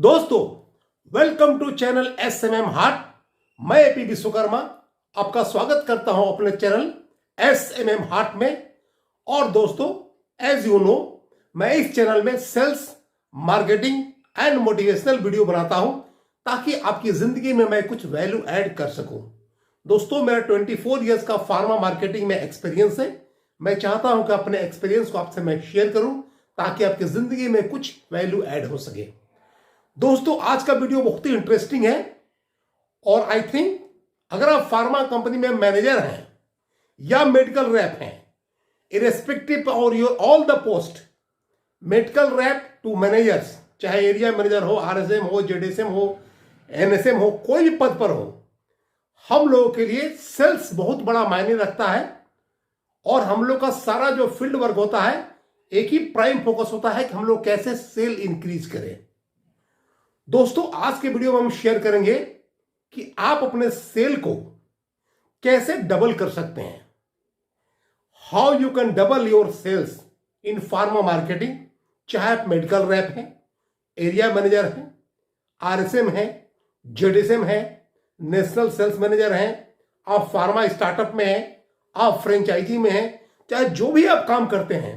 दोस्तों, welcome to channel SMM heart. मैं A P Vishwakarma आपका स्वागत करता हूं अपने चैनल SMM हार्ट में। और दोस्तों, एज यू नो, मैं इस चैनल में sales, marketing and motivational video बनाता हूं ताकि आपकी जिंदगी में मैं कुछ वैल्यू ऐड कर सकूं। दोस्तों, मेरा 24 इयर्स का फार्मा मार्केटिंग में एक्सपीरियंस है। मैं चाहता हूं कि अपने एक्सपीरियंस को आपसे मैं शेयर करूं ताकि आपकी जिंदगी में कुछ वैल्यू ऐड हो सके। दोस्तों, आज का वीडियो बहुत ही इंटरेस्टिंग है और आई थिंक अगर आप फार्मा कंपनी में मैनेजर हैं या मेडिकल रैप हैं, इरेस्पेक्टिव और your all the post, medical rep to managers, चाहे एरिया मैनेजर हो, RSM हो, JDSM हो, NSM हो, कोई भी पद पर हो, हम लोगों के लिए सेल्स बहुत बड़ा मायने रखता है। और हम लोग का सारा जो फील्ड वर्क होता है, एक ही प्राइम फोकस होता है कि हम लोग कैसे सेल इंक्रीज करें। दोस्तों, आज के वीडियो में हम शेयर करेंगे कि आप अपने सेल को कैसे डबल कर सकते हैं। How you can double your sales in pharma marketing. चाहे आप मेडिकल रैप हैं, एरिया मैनेजर हैं, RSM हैं, JDSM हैं, नेशनल सेल्स मैनेजर हैं, आप फार्मा स्टार्टअप में हैं, आप फ्रेंचाइजी में हैं, चाहे जो भी आप काम करते हैं,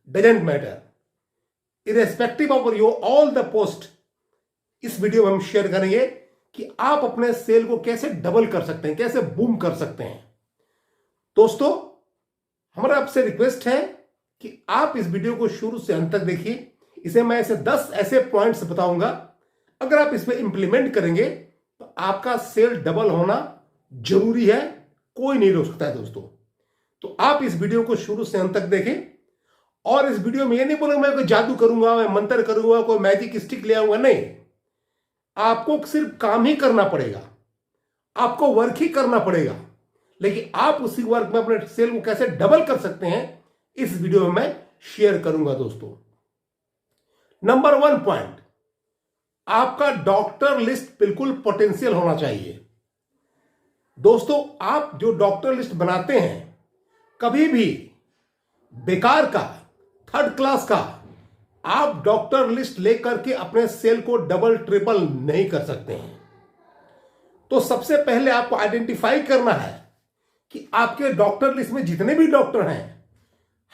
doesn't matter, irrespective of your all the post, इस वीडियो में हम शेयर करेंगे कि आप अपने सेल को कैसे डबल कर सकते हैं, कैसे बूम कर सकते हैं। दोस्तों, हमारा आपसे रिक्वेस्ट है कि आप इस वीडियो को शुरू से अंत तक देखिए। इसे मैं ऐसे 10 ऐसे पॉइंट्स बताऊंगा, अगर आप इसमें इंप्लीमेंट करेंगे तो आपका सेल डबल होना जरूरी है, कोई नहीं रोक सकता है। दोस्तों, तो आप इस वीडियो को शुरू से अंत तक देखें। और इस वीडियो में ये नहीं बोलूंगा मैं कोई जादू करूंगा, मैं मंत्र करूंगा, कोई मैजिक स्टिक ले आऊंगा, नहीं। आपको सिर्फ काम ही करना पड़ेगा, आपको वर्क ही करना पड़ेगा, लेकिन आप उसी वर्क में अपने सेल को कैसे डबल कर सकते हैं, इस वीडियो में मैं शेयर करूंगा। दोस्तों, नंबर 1 पॉइंट, आपका डॉक्टर लिस्ट बिल्कुल पोटेंशियल होना चाहिए। दोस्तों, आप जो डॉक्टर लिस्ट बनाते हैं, कभी भी बेकार का, थर्ड क्लास का आप डॉक्टर लिस्ट लेकर के अपने सेल को डबल ट्रिपल नहीं कर सकते हैं। तो सबसे पहले आपको आइडेंटिफाई करना है कि आपके डॉक्टर लिस्ट में जितने भी डॉक्टर हैं,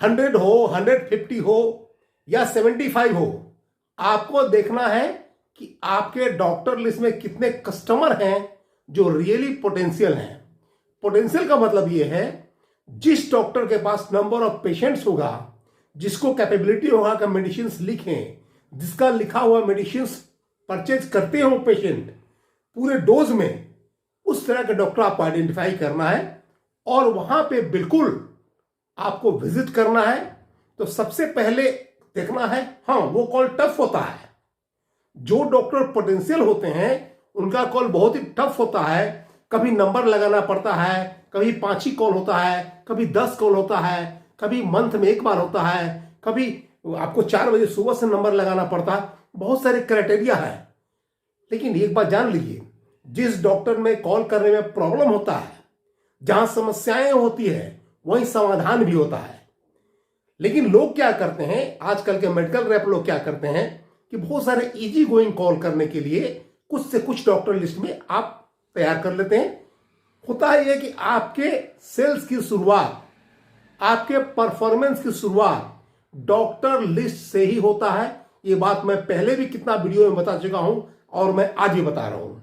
100 हो, 150 हो या 75 हो, आपको देखना है कि आपके डॉक्टर लिस्ट में कितने कस्टमर हैं जो रियली पोटेंशियल हैं। पोटेंशियल का मतलब यह है, जिस डॉक्टर के पास नंबर ऑफ पेशेंट्स होगा, जिसको कैपेबिलिटी होगा कि मेडिसिन लिखें, जिसका लिखा हुआ मेडिसिन परचेज करते हो पेशेंट पूरे डोज में, उस तरह के डॉक्टर आपको आइडेंटिफाई करना है और वहां पे बिल्कुल आपको विजिट करना है। तो सबसे पहले देखना है, हाँ, वो कॉल टफ होता है। जो डॉक्टर पोटेंशियल होते हैं उनका कॉल बहुत ही टफ होता है। कभी नंबर लगाना पड़ता है, कभी 5 ही कॉल होता है, कभी 10 कॉल होता है, कभी मंथ में 1 बार होता है, कभी आपको 4 बजे सुबह से नंबर लगाना पड़ता है। बहुत सारे क्राइटेरिया है। लेकिन एक बात जान लीजिए, जिस डॉक्टर में कॉल करने में प्रॉब्लम होता है, जहां समस्याएं होती है, वहीं समाधान भी होता है। लेकिन लोग क्या करते हैं, आजकल के मेडिकल रैप लोग क्या करते हैं कि बहुत सारे इजी गोइंग कॉल करने के लिए कुछ से कुछ डॉक्टर लिस्ट में आप तैयार कर लेते हैं। होता है कि आपके सेल्स की शुरुआत, आपके परफॉर्मेंस की शुरुआत डॉक्टर लिस्ट से ही होता है। ये बात मैं पहले भी कितना वीडियो में बता चुका हूं और मैं आज भी बता रहा हूं।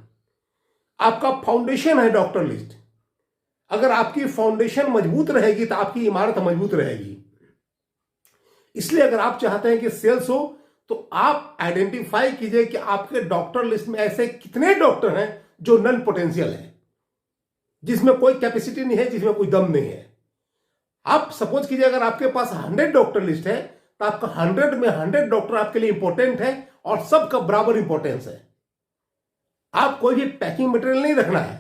आपका फाउंडेशन है डॉक्टर लिस्ट। अगर आपकी फाउंडेशन मजबूत रहेगी तो आपकी इमारत मजबूत रहेगी। इसलिए अगर आप चाहते हैं कि सेल्स हो, तो आप आइडेंटिफाई कीजिए कि आपके डॉक्टर लिस्ट में ऐसे कितने डॉक्टर हैं जो नॉन पोटेंशियल है, जिसमें कोई कैपेसिटी नहीं है, जिसमें कोई दम नहीं है। आप सपोज कीजिए, अगर आपके पास 100 डॉक्टर लिस्ट है तो आपका 100 में 100 डॉक्टर आपके लिए इंपॉर्टेंट है और सबका बराबर इंपॉर्टेंस है। आप कोई भी पैकिंग मटेरियल नहीं रखना है।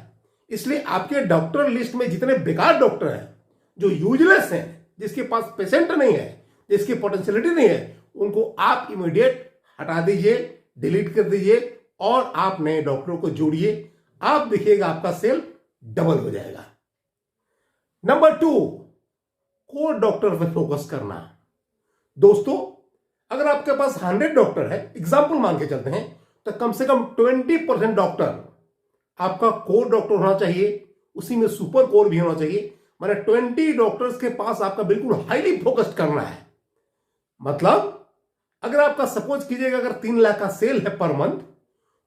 इसलिए आपके डॉक्टर लिस्ट में जितने बेकार डॉक्टर हैं, जो यूजलेस हैं, जिसके पास पेशेंट नहीं है, जिसकी पोटेंशियलिटी नहीं है, उनको आप इमीडिएट हटा दीजिए, डिलीट कर दीजिए और आप नए डॉक्टरों को जोड़िए। आप देखिएगा आपका सेल डबल हो जाएगा। नंबर 2, कोर डॉक्टर पे फोकस करना। दोस्तों, अगर आपके पास 100 डॉक्टर है, एग्जाम्पल मान के चलते हैं, तो कम से कम 20% डॉक्टर आपका कोर डॉक्टर होना चाहिए, उसी में सुपर कोर भी होना चाहिए। माने 20 डॉक्टर्स के पास आपका बिल्कुल हाईली फोकस्ड करना है। मतलब अगर आपका सपोज कीजिएगा अगर 3 लाख का सेल है पर मंथ,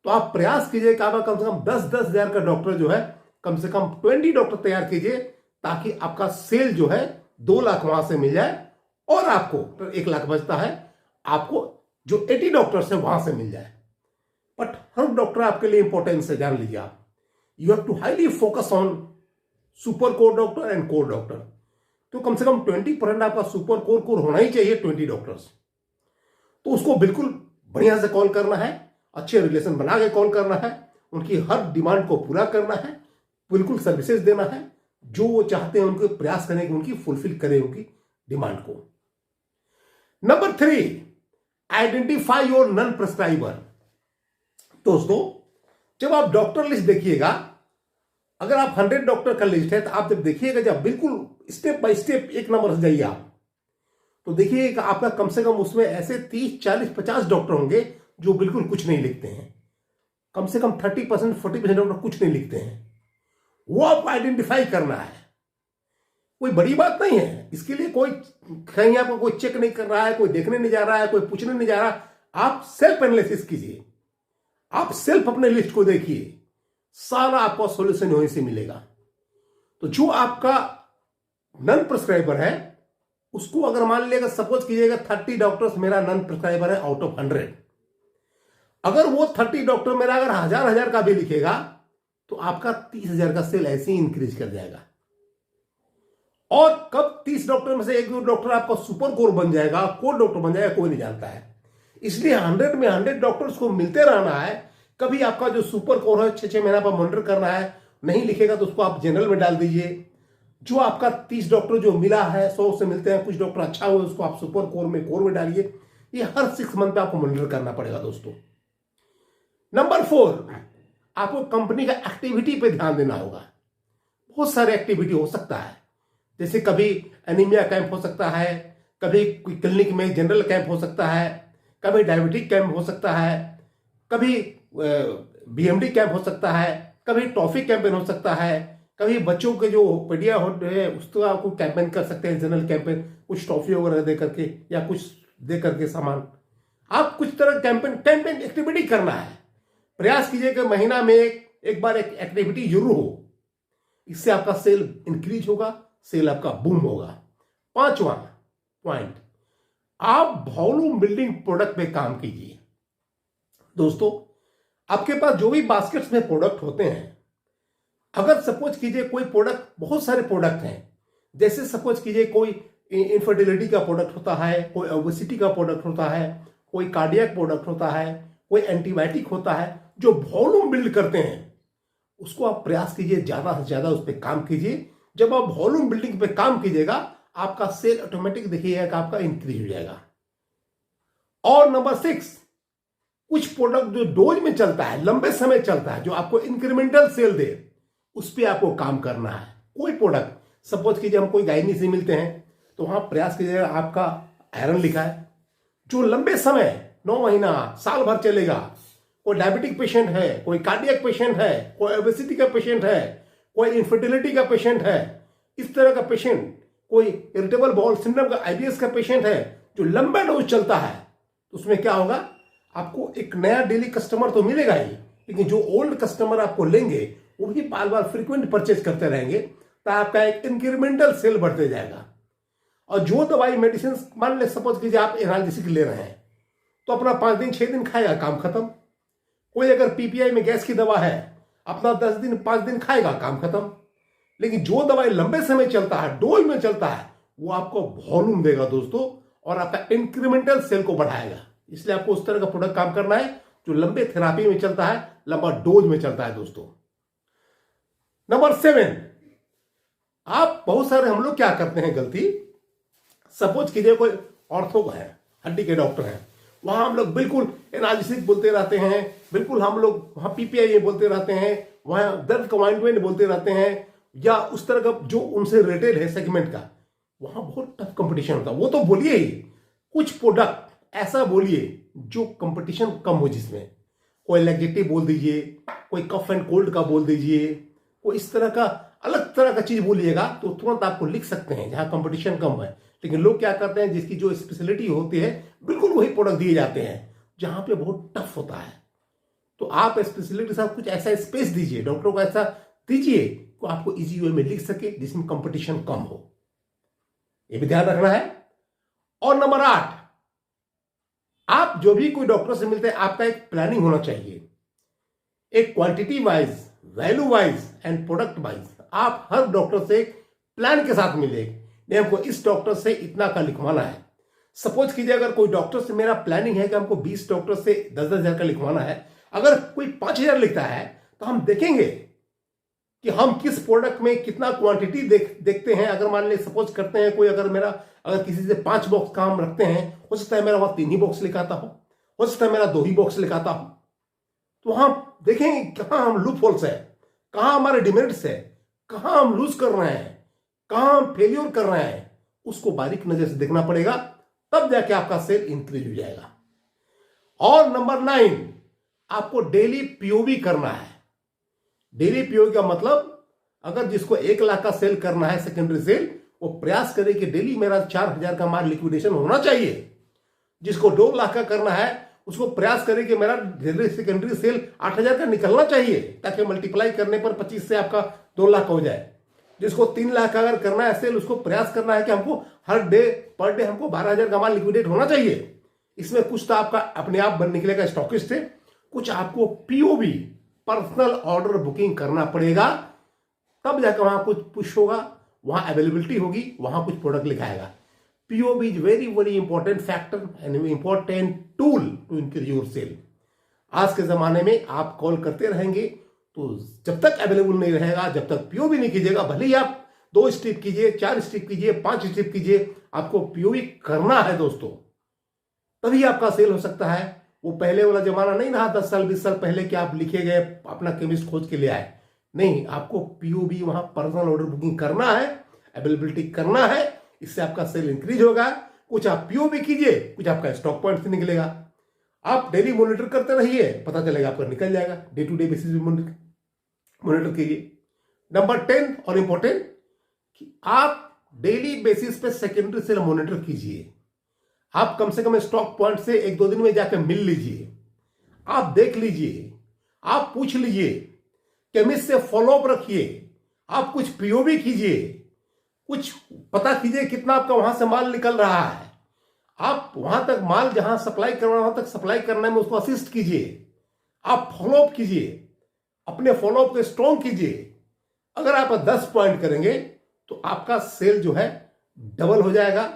तो आप प्रयास कीजिए कि आपका कम से कम 10-10 हजार का डॉक्टर जो है, कम से कम 20 डॉक्टर तैयार कीजिए, ताकि आपका सेल जो है 2 लाख वहां से मिल जाए और आपको तो 1 लाख बचता है, आपको जो 80 डॉक्टर्स है वहां से मिल जाए। बट हर डॉक्टर आपके लिए इंपॉर्टेंस है, जान लीजिए आप। You have to highly focus on super core doctor and core doctor. तो कम से कम 20% आपका सुपर कोर कोर होना ही चाहिए, 20 डॉक्टर्स। तो उसको बिल्कुल बढ़िया से कॉल करना है, अच्छे रिलेशन बना के कॉल करना है, उनकी हर डिमांड को पूरा करना है, बिल्कुल सर्विसेज देना है, जो वो चाहते हैं उनको प्रयास करें कि उनकी फुलफिल करें उनकी डिमांड को। Number 3, identify your non prescriber. दोस्तों, जब आप डॉक्टर लिस्ट देखिएगा, अगर आप 100 डॉक्टर का लिस्ट है, तो आप जब देखिएगा, जब बिल्कुल स्टेप बाय स्टेप एक नंबर से जाइए आप, तो देखिए कि आपका कम से कम उसमें ऐसे 30, 40, 50 डॉक्टर होंगे जो बिल्कुल कुछ नहीं लिखते हैं। कम से कम 30%, 40% डॉक्टर कुछ नहीं लिखते हैं। वो आपको आइडेंटिफाई करना है। कोई बड़ी बात नहीं है, इसके लिए कोई कहीं आपको कोई चेक नहीं कर रहा है, कोई देखने नहीं जा रहा है, कोई पूछने नहीं जा रहा। आप सेल्फ एनालिसिस कीजिए, आप सेल्फ अपने लिस्ट को देखिए, सारा आपको सॉल्यूशन वहीं से मिलेगा। तो जो आपका नॉन प्रिस्क्राइबर है, उसको अगर मान लिएगा, सपोज कीजिएगा 30 डॉक्टर्स मेरा नॉन प्रिस्क्राइबर है आउट ऑफ 100, अगर वो 30 डॉक्टर मेरा अगर 1000 का भी लिखेगा, तो आपका 30,000 का सेल ऐसे ही इंक्रीज कर जाएगा। और कब 30 डॉक्टर में से 1-2 डॉक्टर आपका सुपर कोर बन जाएगा, कोर डॉक्टर बन जाएगा, कोई नहीं जानता है। इसलिए 100 में 100 डॉक्टर्स को मिलते रहना है। कभी आपका जो सुपर कोर है 6-6 महीना पर मॉनिटर करना है, नहीं लिखेगा तो उसको आप जनरल में डाल दीजिए। जो आपका 30 डॉक्टर जो मिला है, 100 से मिलते हैं, कुछ डॉक्टर अच्छा हुए, उसको आप सुपर कोर में डालिए। ये हर 6 मंथ पे आपको मॉनिटर करना पड़ेगा दोस्तों। नंबर 4, आपको कंपनी का एक्टिविटी पे ध्यान देना होगा। बहुत सारे एक्टिविटी हो सकता है, जैसे कभी एनीमिया कैंप हो सकता है, कभी कोई क्लिनिक में जनरल कैंप हो सकता है, कभी डायबिटिक कैंप हो सकता है, कभी बीएमडी कैंप हो सकता है, कभी टॉफी कैंपेन हो सकता है, कभी बच्चों के जो पीडिया है उसका आपको कैंपेन कर सकते हैं, जनरल कैंपेन, कुछ टॉफी वगैरह दे करके या कुछ दे करके सामान। आप कुछ तरह कैंपेन एक्टिविटी करना है। प्रयास कीजिए कि महीना में एक बार एक एक्टिविटी जरूर हो। इससे आपका सेल इंक्रीज होगा, सेल आपका बूम होगा। 5वां पॉइंट, आप वॉल्यूम बिल्डिंग प्रोडक्ट पे काम कीजिए। दोस्तों, आपके पास जो भी बास्केट्स में प्रोडक्ट होते हैं, अगर सपोज कीजिए कोई प्रोडक्ट, बहुत सारे प्रोडक्ट हैं, जैसे सपोज कीजिए कोई इनफर्टिलिटी का प्रोडक्ट होता है, कोई ओबेसिटी का प्रोडक्ट होता है, कोई कार्डियक प्रोडक्ट होता है, कोई एंटीबायोटिक होता है, जो वॉल्यूम बिल्ड करते हैं, उसको आप प्रयास कीजिए, ज्यादा से ज्यादा उस पर काम कीजिए। जब आप वॉल्यूम बिल्डिंग पे काम कीजिएगा, आपका सेल ऑटोमेटिक देखिएगा कि आपका इंक्रीज हो जाएगा। और नंबर 6, कुछ प्रोडक्ट जो डोज में चलता है, लंबे समय चलता है, जो आपको इंक्रीमेंटल सेल दे, उस पर आपको काम करना है। कोई प्रोडक्ट, सपोज कीजिए हम कोई गायनी से मिलते हैं, तो वहां प्रयास कीजिएगा, आपका आयरन लिखा है, जो लंबे समय 9 महीना, साल भर चलेगा। कोई डायबिटिक पेशेंट है, कोई कार्डियक पेशेंट है, कोई ओबेसिटी का पेशेंट है, कोई इनफर्टिलिटी का पेशेंट है, इस तरह का पेशेंट, कोई इरिटेबल बाउल सिंड्रोम का, आईबीएस का पेशेंट है, जो लंबा डोज चलता है, तो उसमें क्या होगा, आपको एक नया डेली कस्टमर तो मिलेगा ही, लेकिन जो ओल्ड कस्टमर आपको लेंगे वो भी बार बार फ्रीक्वेंट परचेज करते रहेंगे, तो आपका एक इंक्रीमेंटल सेल बढ़ते जाएगा। और जो दवाई मेडिसिन, मान ले सपोज कीजिए आप एनाल्जेसिक ले रहे हैं, तो अपना 5 दिन 6 दिन खाएगा, काम खत्म। कोई अगर पीपीआई में गैस की दवा है, अपना 10 दिन 5 दिन खाएगा, काम खत्म। लेकिन जो दवाई लंबे समय चलता है, डोज में चलता है, वो आपको वॉल्यूम देगा दोस्तों, और आपका इंक्रीमेंटल सेल को बढ़ाएगा। इसलिए आपको उस तरह का प्रोडक्ट काम करना है जो लंबे थेरापी में चलता है, लंबा डोज में चलता है दोस्तों। नंबर 7, आप बहुत सारे, हम लोग क्या करते हैं गलती, सपोज कीजिए कोई ऑर्थो है, हड्डी के डॉक्टर हैं, वहां हम लोग बिल्कुल एनालिसिस बोलते रहते हैं, बिल्कुल हम लोग वहां पीपीआई बोलते रहते हैं, वहां दर्द कमांडमेंट बोलते रहते हैं, या उस तरह का जो उनसे रिलेटेड है सेगमेंट का, वहां बहुत टफ कंपटीशन होता है। वो तो बोलिए ही, कुछ प्रोडक्ट ऐसा बोलिए जो कंपटीशन कम हो, जिसमें कोई लैक्जेटिव बोल दीजिए, कोई कफ एंड कोल्ड का बोल दीजिए, कोई इस तरह का अलग तरह का चीज बोलिएगा तो तुरंत आपको लिख सकते हैं जहां कंपटीशन कम है। लेकिन लोग क्या करते हैं, जिसकी जो स्पेशलिटी होती है बिल्कुल वही प्रोडक्ट दिए जाते हैं जहां पे बहुत टफ होता है। तो आप स्पेशलिटी के साथ कुछ ऐसा स्पेस दीजिए, डॉक्टर को ऐसा दीजिए तो आपको इजी वे में लिख सके जिसमें कंपटीशन कम हो। ये भी ध्यान रखना है। और नंबर 8, आप जो भी कोई डॉक्टर से मिलते हैं आपका एक प्लानिंग होना चाहिए, एक quantity wise, value wise and product wise. आप हर डॉक्टर से एक प्लान के साथ मिले, नहीं हमको इस डॉक्टर से इतना का लिखवाना है। सपोज कीजिए अगर कोई डॉक्टर से मेरा प्लानिंग है कि हमको 20 डॉक्टर से 10-10 हजार का लिखवाना है, अगर कोई 5,000 लिखता है तो हम देखेंगे कि हम किस प्रोडक्ट में कितना क्वांटिटी देखते हैं। अगर मान लीजिए सपोज करते हैं कोई अगर किसी से 5 बॉक्स काम रखते हैं, हो सकता है मेरा वहां 3 ही बॉक्स लिखाता हो सकता है मेरा 2 ही बॉक्स लिखाता हो, तो हम देखेंगे कहां हम लूप होल्स है, कहां हमारे डिमेरिट्स है, कहां हम लूज कर रहे हैं, कहां हम फेल्योर कर रहे हैं, उसको बारीक नजर से देखना पड़ेगा, तब जाके आपका सेल इंक्रीज हो जाएगा। और नंबर 9, आपको डेली पीओवी करना है। डेली पीओवी का मतलब अगर जिसको 1 लाख का सेल करना है सेकेंडरी सेल, वो प्रयास करे कि डेली मेरा 4,000 का माल लिक्विडेशन होना चाहिए। जिसको 2 लाख का करना है उसको प्रयास करे कि मेरा डेली सेकेंडरी सेल 8,000 का निकलना चाहिए, ताकि मल्टीप्लाई करने पर 25 से आपका 2 लाख हो जाए। जिसको 3 लाख का अगर करना है सेल, उसको प्रयास करना है कि हमको हर डे पर डे हमको 12,000 का माल लिक्विडेट होना चाहिए। इसमें कुछ तो आपका अपने आप बन निकलेगा स्टॉकिस्ट है, कुछ आपको पीओबी पर्सनल ऑर्डर बुकिंग करना पड़ेगा, तब जाकर वहां कुछ पुश होगा, वहां अवेलेबिलिटी होगी, वहां कुछ प्रोडक्ट लिखाएगा। POB is very very important factor and important tool to increase your sale. आज के जमाने में आप कॉल करते रहेंगे तो जब तक अवेलेबल नहीं रहेगा, जब तक पीओबी नहीं कीजिएगा, भले ही आप 2 स्टेप कीजिए, 4 स्टेप कीजिए, 5 स्टेप कीजिए, आपको पीओबी करना है दोस्तों, तभी आपका सेल हो सकता है। वो पहले वाला जमाना नहीं रहा 10 साल 20 साल पहले कि आप लिखे गए अपना केमिस्ट खोज के ले आए। नहीं, आपको पीओबी वहां पर्सनल ऑर्डर बुकिंग करना है, अवेलेबिलिटी करना है, इससे आपका सेल इंक्रीज होगा। कुछ आप पीओबी कीजिए, कुछ आपका स्टॉक पॉइंट से निकलेगा। आप डेली मॉनिटर करते रहिए, पता चलेगा आपका निकल जाएगा। डे टू डे बेसिस में मॉनिटर कीजिए। नंबर 10 और इंपॉर्टेंट कि आप डेली बेसिस पे सेकेंडरी सेल मॉनिटर कीजिए। आप कम से कम स्टॉक पॉइंट से 1-2 दिन में जाकर मिल लीजिए, आप देख लीजिए, आप पूछ लीजिए, केमिस्ट से फॉलोअप रखिए, आप कुछ पीओबी कीजिए, कुछ पता कीजिए कितना आपका वहां से माल निकल रहा है। आप वहां तक माल जहां सप्लाई करना वहां तक सप्लाई करने में उसको असिस्ट कीजिए। आप फॉलोअप कीजिए, अपने फॉलोअप को स्ट्रॉन्ग कीजिए। अगर आप 10 पॉइंट करेंगे तो आपका सेल जो है डबल हो जाएगा।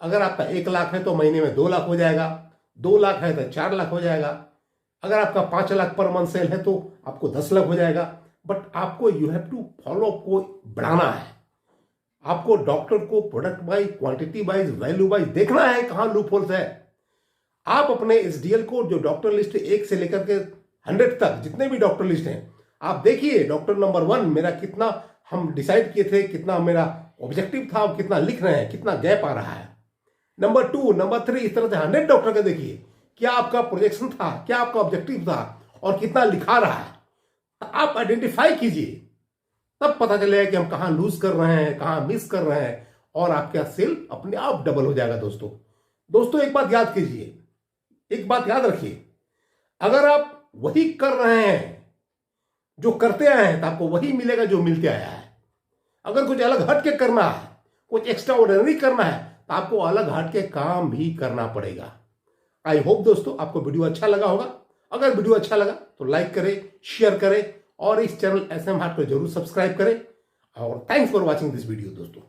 अगर आपका 1 लाख है तो महीने में 2 लाख हो जाएगा, 2 लाख है तो 4 लाख हो जाएगा। अगर आपका 5 लाख पर मंथ सेल है तो आपको 10 लाख हो जाएगा। बट आपको यू हैव टू फॉलोअप को बढ़ाना है। आपको डॉक्टर को product wise, quantity wise, value wise देखना है कहां लूप होल्स है। आप अपने एसडीएल को जो डॉक्टर लिस्ट 1 से लेकर के 100 तक जितने भी डॉक्टर लिस्ट हैं, आप देखिए डॉक्टर नंबर 1 मेरा कितना हम डिसाइड किए थे, कितना मेरा ऑब्जेक्टिव था, कितना लिख रहे हैं, कितना गैप आ रहा है। नंबर 2, नंबर 3, इस तरह से 100 डॉक्टर का देखिए क्या आपका प्रोजेक्शन था, क्या आपका ऑब्जेक्टिव था और कितना लिखा रहा है। आप आइडेंटिफाई कीजिए, तब पता चलेगा कि हम कहां लूज कर रहे हैं, कहां मिस कर रहे हैं, और आपका सेल अपने आप डबल हो जाएगा। दोस्तों एक बात याद कीजिए, एक बात याद रखिए, अगर आप वही कर रहे हैं जो करते आए हैं तो आपको वही मिलेगा जो मिलते आया है। अगर कुछ अलग हट के करना है, कुछ एक्स्ट्रा ऑर्डिनरी करना है, तो आपको अलग हट के काम भी करना पड़ेगा। आई होप दोस्तों आपको वीडियो अच्छा लगा होगा। अगर वीडियो अच्छा लगा तो लाइक करें, शेयर करें और इस चैनल एसएम हार्ट को जरूर सब्सक्राइब करें। और thanks for watching this video दोस्तों।